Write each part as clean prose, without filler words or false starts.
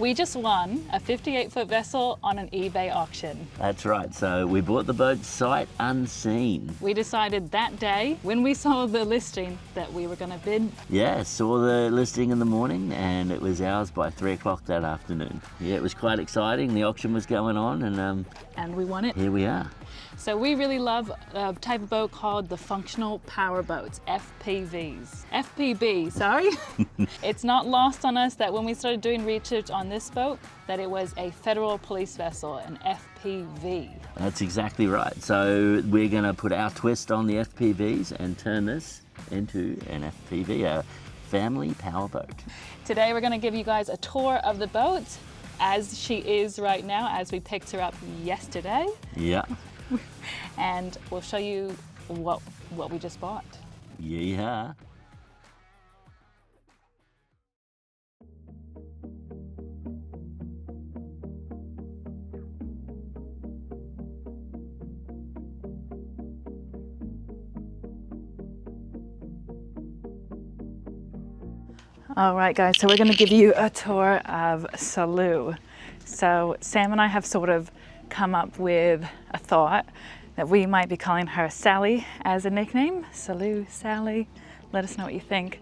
We just won a 58-foot vessel on an eBay auction. That's right, so we bought the boat sight unseen. We decided that day, when we saw the listing, that we were going to bid. Yeah, saw the listing in the morning and it was ours by 3 o'clock that afternoon. Yeah, it was quite exciting. The auction was going on And we won it. here we are. So we really love a type of boat called the functional power boats, FPVs. FPB, sorry. It's not lost on us that when we started doing research on this boat, that it was a federal police vessel, an FPV. That's exactly right. So we're going to put our twist on the FPVs and turn this into an FPV, a family power boat. Today we're going to give you guys a tour of the boat as she is right now, as we picked her up yesterday. Yeah. And we'll show you what we just bought. Yeah. All right, guys, so we're going to give you a tour of Saloon. So Sam and I have sort of come up with a thought that we might be calling her Sally as a nickname. Saloon, Sally, let us know what you think.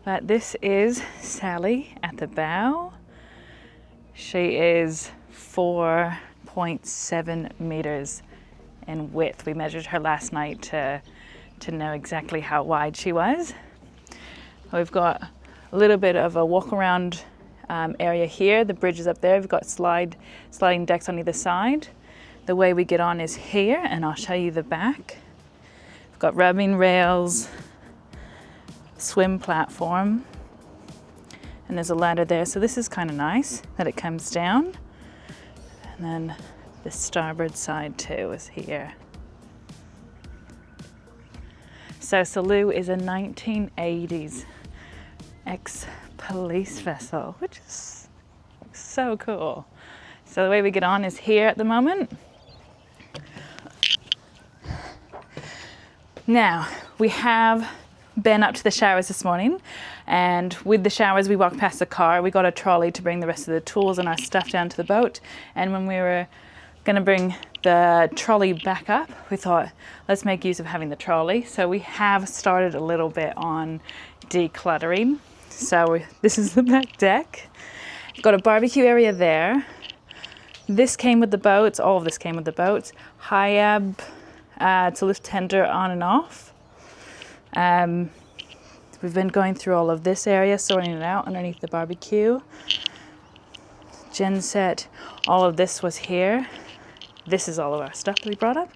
But this is Sally at the bow. She is 4.7 meters in width. We measured her last night to know exactly how wide she was. We've got a little bit of a walk-around area here. The bridge is up there. We've got sliding decks on either side. The way we get on is here, and I'll show you the back. We've got rubbing rails, swim platform, and there's a ladder there. So this is kind of nice that it comes down. And then the starboard side too is here. So Saloon is a 1980s ex-police vessel, which is so cool. So the way we get on is here at the moment. Now, we have been up to the showers this morning, and with the showers we walked past the car. We got a trolley to bring the rest of the tools and our stuff down to the boat, and when we were going to bring the trolley back up, we thought, let's make use of having the trolley. So we have started a little bit on decluttering. So this is the back deck. Got a barbecue area there. This came with the boats. All of this came with the boats. High ebb to lift tender on and off. We've been going through all of this area, sorting it out underneath the barbecue. Genset. All of this was here. This is all of our stuff that we brought up.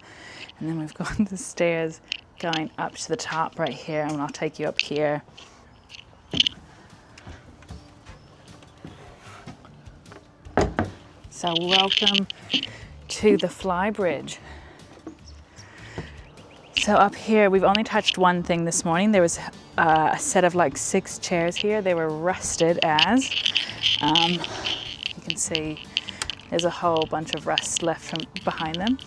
And then we've got the stairs going up to the top right here, and I'll take you up here. So welcome to the Flybridge. So up here, we've only touched one thing this morning. There was a set of like 6 chairs here. They were rusted as. You can see there's a whole bunch of rust left from behind them.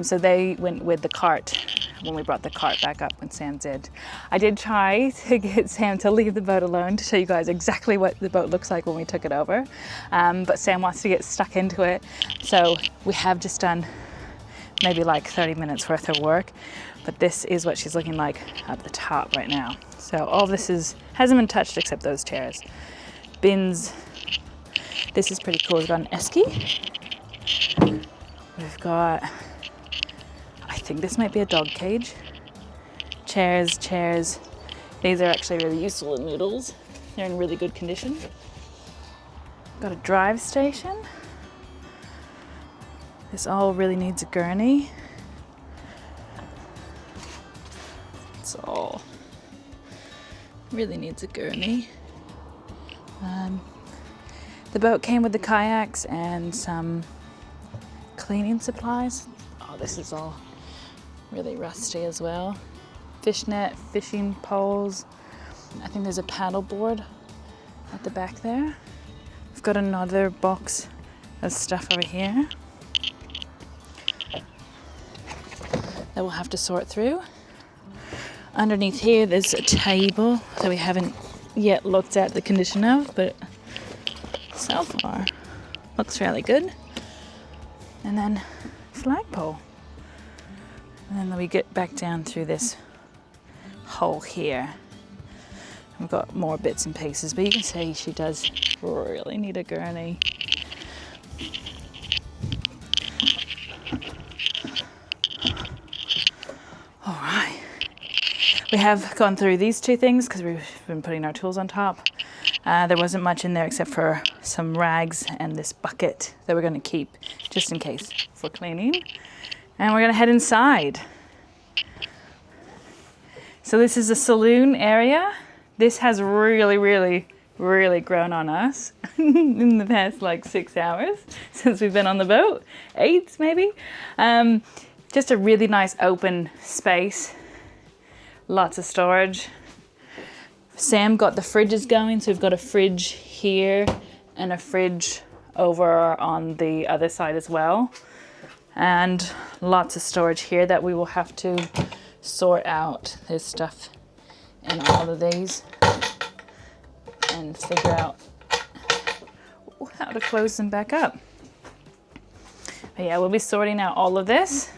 So they went with the cart when we brought the cart back up when Sam did. I did try to get Sam to leave the boat alone to show you guys exactly what the boat looks like when we took it over. But Sam wants to get stuck into it. So we have just done maybe like 30 minutes worth of work. But this is what she's looking like up the top right now. So all this hasn't been touched except those chairs. Bins. This is pretty cool. We've got an esky. We've got, I think this might be a dog cage. Chairs. These are actually really useful in noodles. They're in really good condition. Got a drive station. This all really needs a gurney. It's all really needs a gurney. The boat came with the kayaks and some cleaning supplies. Oh, this is all really rusty as well. Fishnet, fishing poles. I think there's a paddle board at the back there. We've got another box of stuff over here that we'll have to sort through. Underneath here there's a table that we haven't yet looked at the condition of, but so far. Looks really good. And then flagpole. And then we get back down through this hole here. We've got more bits and pieces, but you can see she does really need a gurney. All right. We have gone through these two things because we've been putting our tools on top. There wasn't much in there except for some rags and this bucket that we're going to keep just in case for cleaning. And we're going to head inside. So this is a saloon area. This has really, really, really grown on us in the past like 6 hours since we've been on the boat. 8 maybe. Just a really nice open space. Lots of storage. Sam got the fridges going, so we've got a fridge here and a fridge over on the other side as well. And lots of storage here that we will have to sort out. There's stuff in all of these and figure out how to close them back up. But yeah, we'll be sorting out all of this.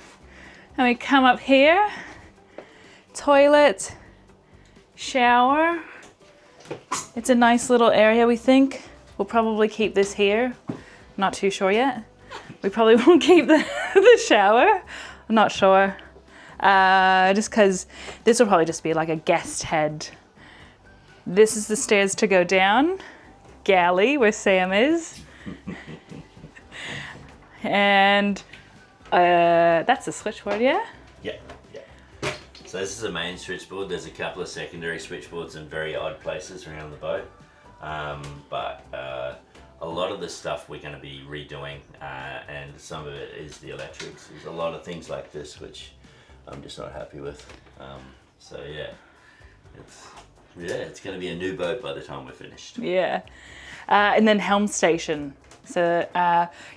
And we come up here, toilet, shower. It's a nice little area, we think. We'll probably keep this here. Not too sure yet. We probably won't keep the shower. I'm not sure. Just because this will probably just be like a guest head. This is the stairs to go down. Galley, where Sam is. And that's the switchboard, yeah? Yeah. So this is the main switchboard. There's a couple of secondary switchboards in very odd places around the boat. But a lot of the stuff we're going to be redoing, and some of it is the electrics. There's a lot of things like this which I'm just not happy with. So yeah, it's going to be a new boat by the time we're finished. Yeah. And then helm station. So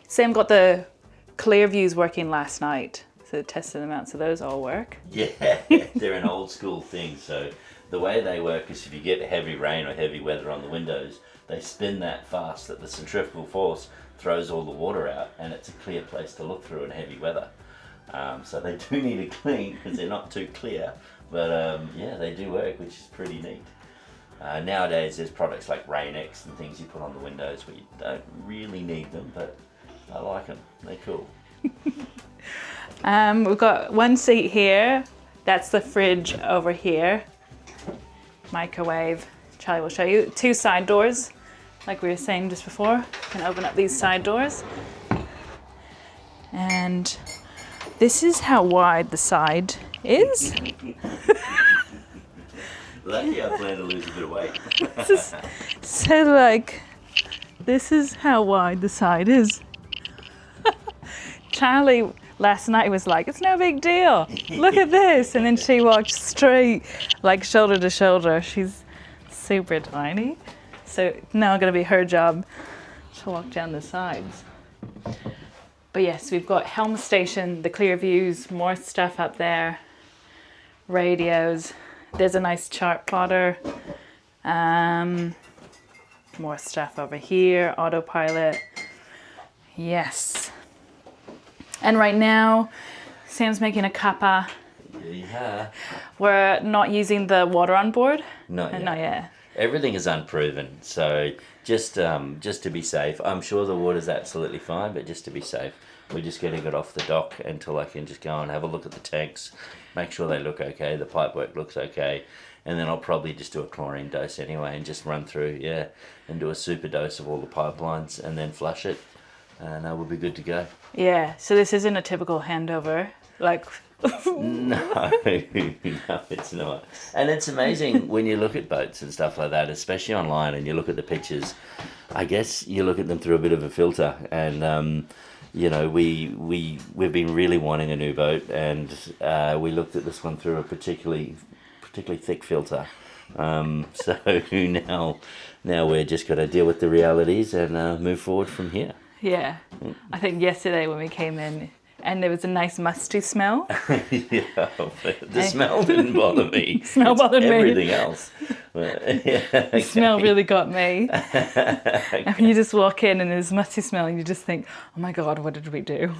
Sam got the clear views working last night. So tested them out, so those all work. Yeah, they're an old school thing. So the way they work is if you get heavy rain or heavy weather on the windows, they spin that fast that the centrifugal force throws all the water out, and it's a clear place to look through in heavy weather. So they do need a clean because they're not too clear, but yeah, they do work, which is pretty neat. Nowadays there's products like Rain-X and things you put on the windows where you don't really need them, but I like them, they're cool. We've got one seat here, that's the fridge over here, microwave, Charlie will show you. 2 side doors, like we were saying just before. You can open up these side doors. And this is how wide the side is. Lucky I plan to lose a bit of weight. So like, this is how wide the side is. Charlie last night was like, it's no big deal. Look at this. And then she walked straight, like shoulder to shoulder. She's super tiny. So now going to be her job to walk down the sides. But yes, we've got helm station, the clear views, more stuff up there, radios. There's a nice chart plotter. More stuff over here, autopilot. Yes. And right now, Sam's making a cuppa. Yeah. We're not using the water on board. Not yet. Not yet. Everything is unproven, so just to be safe. I'm sure the water's absolutely fine, but just to be safe, we're just getting it off the dock until I can just go and have a look at the tanks, make sure they look okay, the pipework looks okay, and then I'll probably just do a chlorine dose anyway and just run through, and do a super dose of all the pipelines and then flush it, and we'll be good to go. Yeah, so this isn't a typical handover, like... No, it's not. And it's amazing when you look at boats and stuff like that, especially online, and you look at the pictures. I guess you look at them through a bit of a filter, and you know, we've been really wanting a new boat, and we looked at this one through a particularly thick filter. So now we're just got to deal with the realities and move forward from here. Yeah, I think yesterday when we came in, and there was a nice musty smell. Yeah, the smell didn't bother me. Smell bothered me. Everything else. The smell really got me. And you just walk in and there's musty smell and you just think, oh my God, what did we do?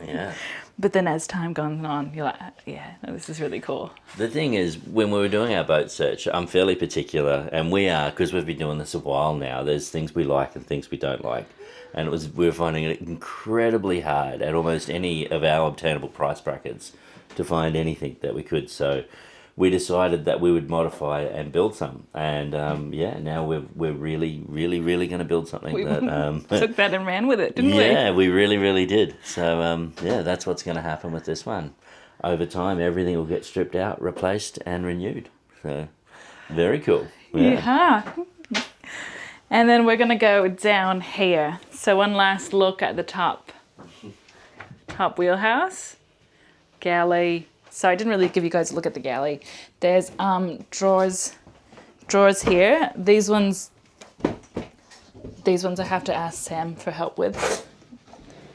Yeah. But then as time goes on, you're like, yeah, no, this is really cool. The thing is, when we were doing our boat search, I'm fairly particular, and we are, because we've been doing this a while now. There's things we like and things we don't like. And we were finding it incredibly hard at almost any of our obtainable price brackets to find anything that we could. So we decided that we would modify and build some. And now we're really, really, really going to build something We that took that and ran with it, didn't we? Yeah, we really, really did. So that's what's going to happen with this one. Over time, everything will get stripped out, replaced, and renewed. So very cool. Yeah. And then we're going to go down here. So one last look at the top wheelhouse. Galley. So I didn't really give you guys a look at the galley. There's drawers here. These ones I have to ask Sam for help with.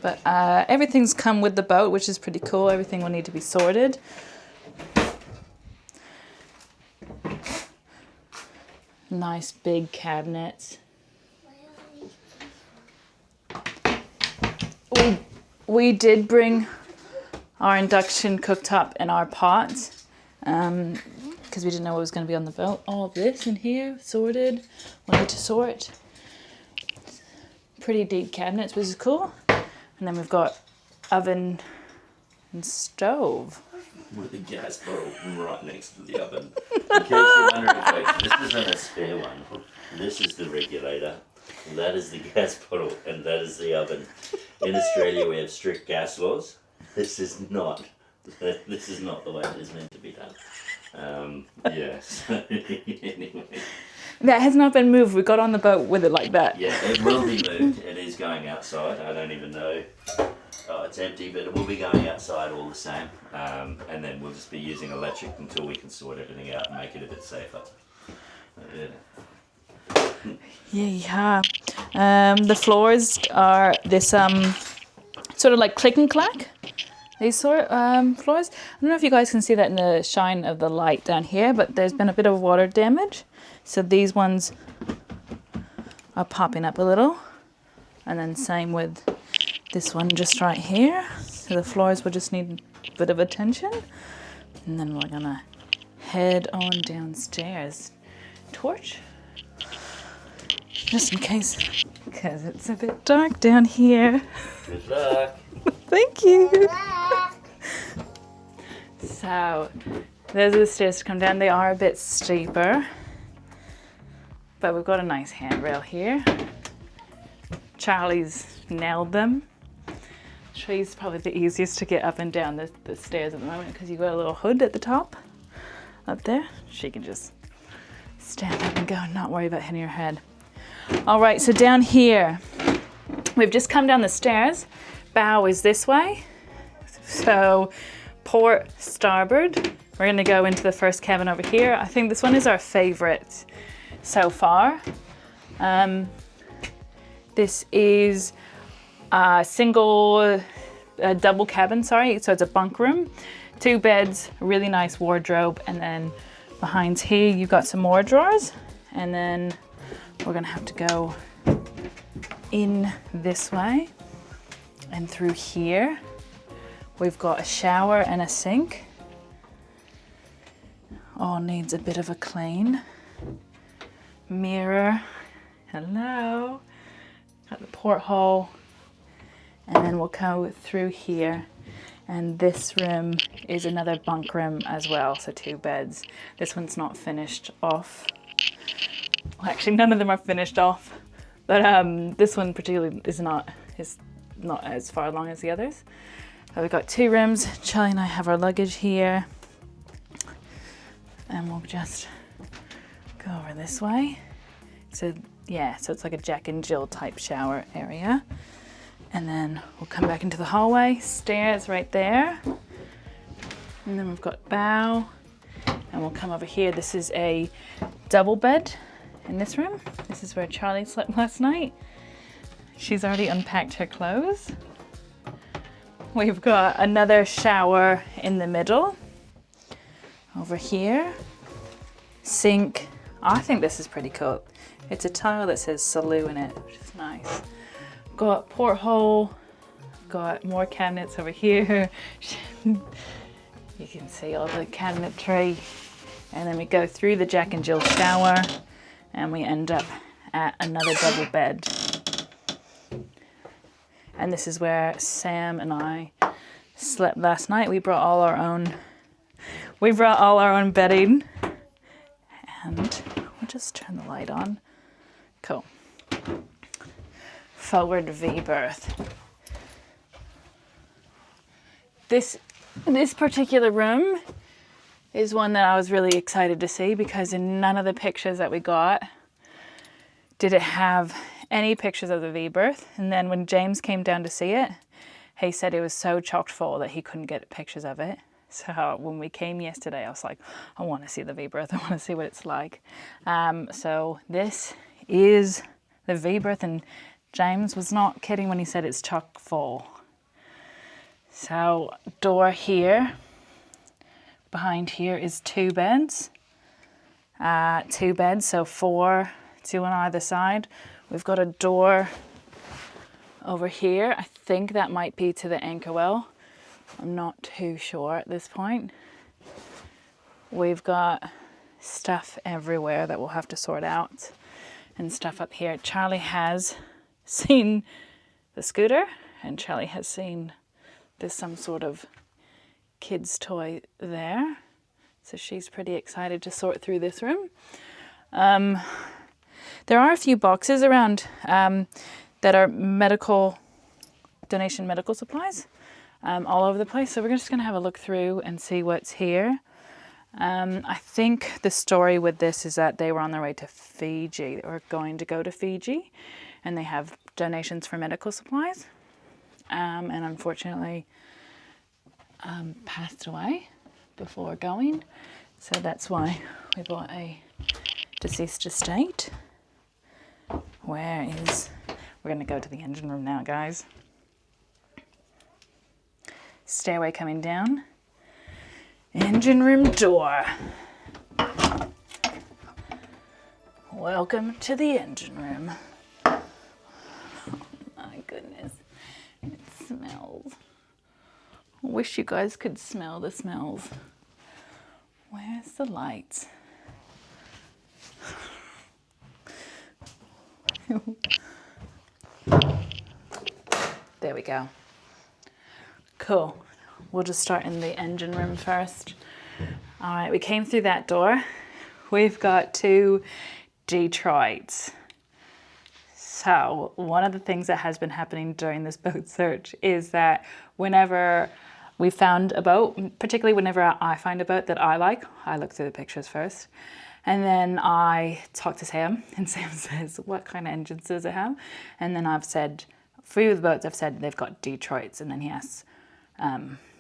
But everything's come with the boat, which is pretty cool. Everything will need to be sorted. Nice big cabinets. We did bring our induction cooktop and our pot because we didn't know what was going to be on the boat. All of this in here, sorted. We'll need to sort. Pretty deep cabinets, which is cool. And then we've got oven and stove. With a gas bottle right next to the oven. In case you're wondering, folks, this isn't a spare one. This is the regulator. That is the gas bottle, and that is the oven. In Australia, we have strict gas laws. This is not the way it is meant to be done. Yes. Anyway. That has not been moved. We got on the boat with it like that. Yeah, it will be moved. It is going outside. I don't even know. Oh, it's empty, but it will be going outside all the same. And then we'll just be using electric until we can sort everything out and make it a bit safer. Yeah. The floors are this sort of like click and clack. These sort of floors. I don't know if you guys can see that in the shine of the light down here, but there's been a bit of water damage. So these ones are popping up a little. And then same with this one just right here. So the floors will just need a bit of attention. And then we're gonna head on downstairs. Torch. Just in case, because it's a bit dark down here. Good luck. Thank you. So, those are the stairs to come down. They are a bit steeper, but we've got a nice handrail here. Charlie's nailed them. Tree's probably the easiest to get up and down the stairs at the moment because you've got a little hood at the top up there. She can just stand up and go and not worry about hitting her head. All right, so down here, we've just come down the stairs. Bow is this way. So port starboard. We're gonna go into the first cabin over here. I think this one is our favorite so far. This is a double cabin, sorry. So it's a bunk room, 2 beds, a really nice wardrobe. And then behind here, you've got some more drawers. And then we're gonna have to go in this way and through here. We've got a shower and a sink. All needs a bit of a clean. Mirror, hello. Got the porthole. And then we'll go through here. And this room is another bunk room as well, so 2 beds. This one's not finished off. Well, actually, none of them are finished off, but this one particularly is not as far along as the others. We've got 2 rooms. Charlie and I have our luggage here, and we'll just go over this way. So yeah, so it's like a Jack and Jill type shower area, and then we'll come back into the hallway. Stairs right there, and then we've got bow, and we'll come over here. This is a double bed. In this room, this is where Charlie slept last night. She's already unpacked her clothes. We've got another shower in the middle. Over here, sink I think this is pretty cool. It's a tile that says Saloon in it, which is nice. Got porthole, got more cabinets over here. You can see all the cabinetry. And then we go through the Jack and Jill shower and we end up at another double bed. And this is where Sam and I slept last night. We brought all our own bedding. And we'll just turn the light on. Cool. Forward V-berth. This particular room is one that I was really excited to see because in none of the pictures that we got did it have any pictures of the V-berth. And then when James came down to see it, he said it was so chocked full that he couldn't get pictures of it. So when we came yesterday, I was like, I want to see the V-berth. I want to see what it's like. So this is the V-berth, and James was not kidding when he said it's chock full. So door here. Behind here is 2 beds. 2 beds, so 4, 2 on either side. We've got a door over here. I think that might be to the anchor well. I'm not too sure at this point. We've got stuff everywhere that we'll have to sort out and stuff up here. Charlie has seen the scooter and Charlie has seen there's some sort of kid's toy there. So she's pretty excited to sort through this room. There are a few boxes around that are donation medical supplies all over the place. So we're just gonna have a look through and see what's here. I think the story with this is that they were on their way to Fiji or going to go to Fiji and they have donations for medical supplies. And unfortunately, passed away before going. So that's why we bought a deceased estate. We're gonna go to the engine room now, guys. Stairway coming down. Engine room door. Welcome to the engine room. Oh my goodness, it smells. I wish you guys could smell the smells. Where's the lights? There we go. Cool. We'll just start in the engine room first. All right, we came through that door. We've got 2 Detroits. So one of the things that has been happening during this boat search is that whenever we found a boat, particularly whenever I find a boat that I like, I look through the pictures first. And then I talk to Sam, and Sam says, what kind of engines does it have? And then I've said, a few of the boats I've said they've got Detroits, and then he asks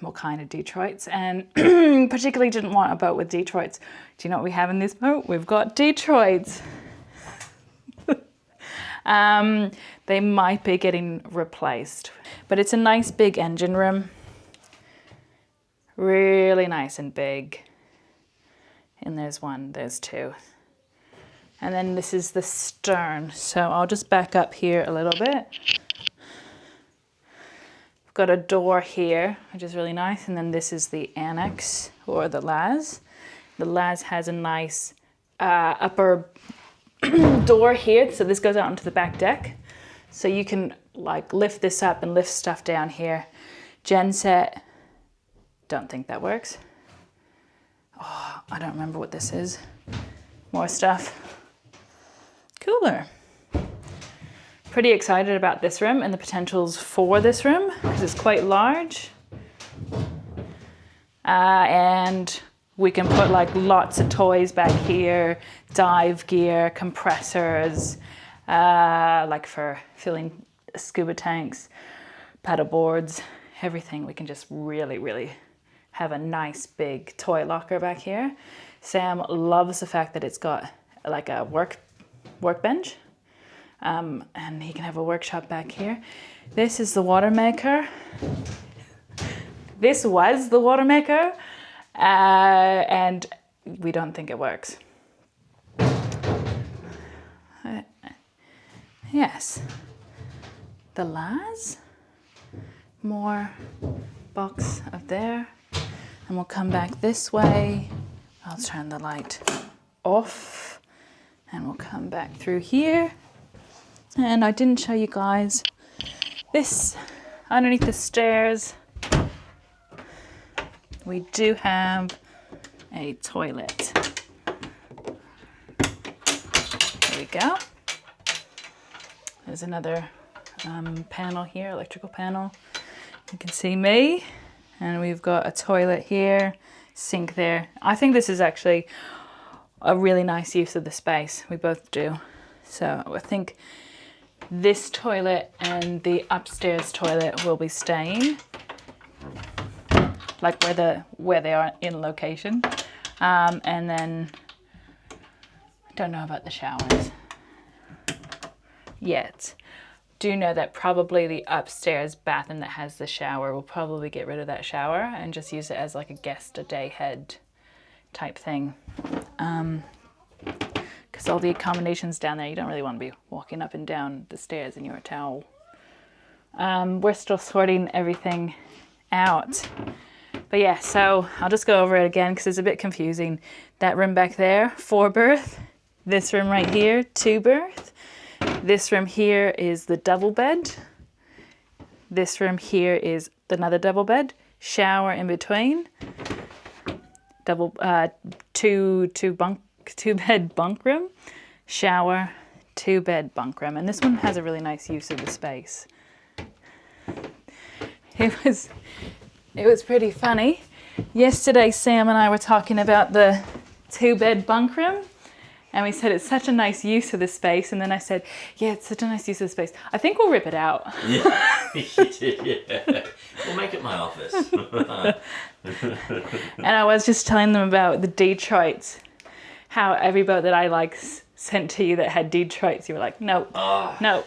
what kind of Detroits, and particularly didn't want a boat with Detroits. Do you know what we have in this boat? We've got Detroits. They might be getting replaced, but it's a nice big engine room. Really nice and big. And there's 1, there's 2. And then this is the stern. So I'll just back up here a little bit. We've got a door here, which is really nice. And then this is the annex or the Laz. The Laz has a nice upper door here. So this goes out onto the back deck. So you can like lift this up and lift stuff down here. Genset, don't think that works. Oh, I don't remember what this is. More stuff. Cooler. Pretty excited about this room and the potentials for this room because it's quite large. And we can put like lots of toys back here, dive gear, compressors, like for filling scuba tanks, paddle boards, everything. We can just really have a nice big toy locker back here. Sam loves the fact that it's got like a workbench, and he can have a workshop back here. This is the water maker. This was the water maker, and we don't think it works. yes, the Laz. More box up there. And we'll come back this way. I'll turn the light off and we'll come back through here. And I didn't show you guys this underneath the stairs. We do have a toilet. There we go. There's another panel here, electrical panel. You can see me, and we've got a toilet here, sink there. I think this is actually a really nice use of the space. We both do. So I think this toilet and the upstairs toilet will be staying, like where they are in location. And then I don't know about the showers yet. Do know that probably the upstairs bathroom that has the shower will probably get rid of that shower and just use it as like a guest a day head type thing. Because all the accommodations down there, you don't really want to be walking up and down the stairs in your towel. We're still sorting everything out. But yeah, so I'll just go over it again because it's a bit confusing. That room back there, 4 berth. This room right here, 2 berth. This room here is the double bed. This room here is another double bed. Shower in between. Two bed bunk room. Shower, 2 bed bunk room. And this one has a really nice use of the space. It was pretty funny. Yesterday, Sam and I were talking about the 2 bed bunk room. And we said it's such a nice use of the space. And then I said, yeah, it's such a nice use of the space. I think we'll rip it out. Yeah, yeah. We'll make it my office. And I was just telling them about the Detroits. How every boat that I like sent to you that had Detroits, you were like, no, no.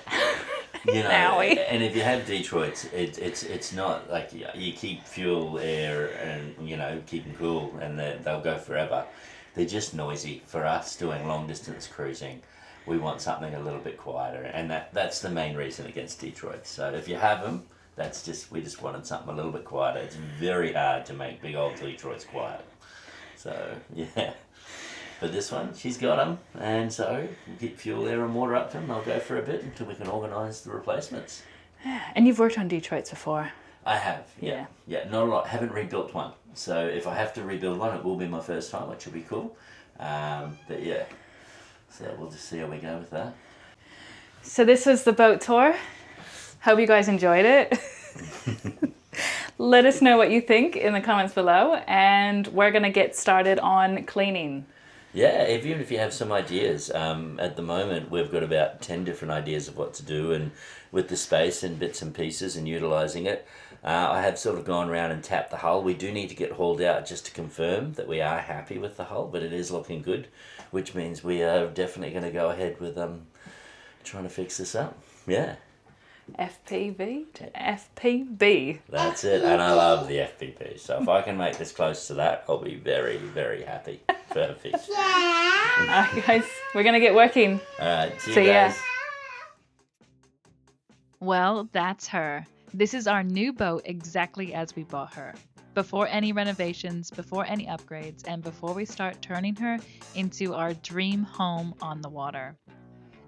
You know, and if you have Detroits, it's not like you keep fuel, air, and, you know, keep them cool, and they'll go forever. They're just noisy. For us doing long distance cruising, we want something a little bit quieter, and that's the main reason against Detroit. So if you have them, we just wanted something a little bit quieter. It's very hard to make big old Detroits quiet. So yeah, but this one, she's got them, and so we'll keep fuel, air, and water up to them. They'll go for a bit until we can organise the replacements. And you've worked on Detroits before. I have, yeah. Not a lot. Haven't rebuilt one. So if I have to rebuild one, it will be my first time, which will be cool. But yeah, so we'll just see how we go with that. So this was the boat tour. Hope you guys enjoyed it. Let us know what you think in the comments below, and we're going to get started on cleaning. Yeah, even if you have some ideas. At the moment, we've got about 10 different ideas of what to do, and with the space and bits and pieces and utilising it. I have sort of gone around and tapped the hull. We do need to get hauled out just to confirm that we are happy with the hull, but it is looking good, which means we are definitely going to go ahead with trying to fix this up. Yeah. FPV to FPB. That's it, and I love the FPV. So if I can make this close to that, I'll be very, very happy. Perfect. Alright guys, we're going to get working. Alright, see you guys. Well, that's her. This is our new boat exactly as we bought her. Before any renovations, before any upgrades, and before we start turning her into our dream home on the water.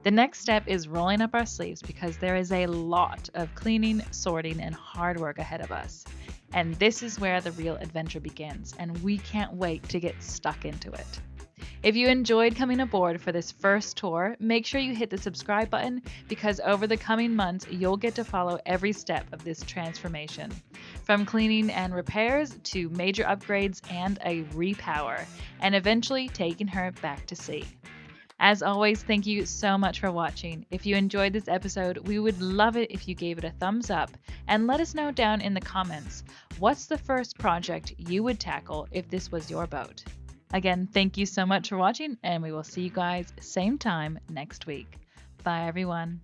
The next step is rolling up our sleeves because there is a lot of cleaning, sorting, and hard work ahead of us. And this is where the real adventure begins, and we can't wait to get stuck into it. If you enjoyed coming aboard for this first tour, make sure you hit the subscribe button because over the coming months, you'll get to follow every step of this transformation. From cleaning and repairs to major upgrades and a repower, and eventually taking her back to sea. As always, thank you so much for watching. If you enjoyed this episode, we would love it if you gave it a thumbs up and let us know down in the comments, what's the first project you would tackle if this was your boat? Again, thank you so much for watching, and we will see you guys same time next week. Bye, everyone.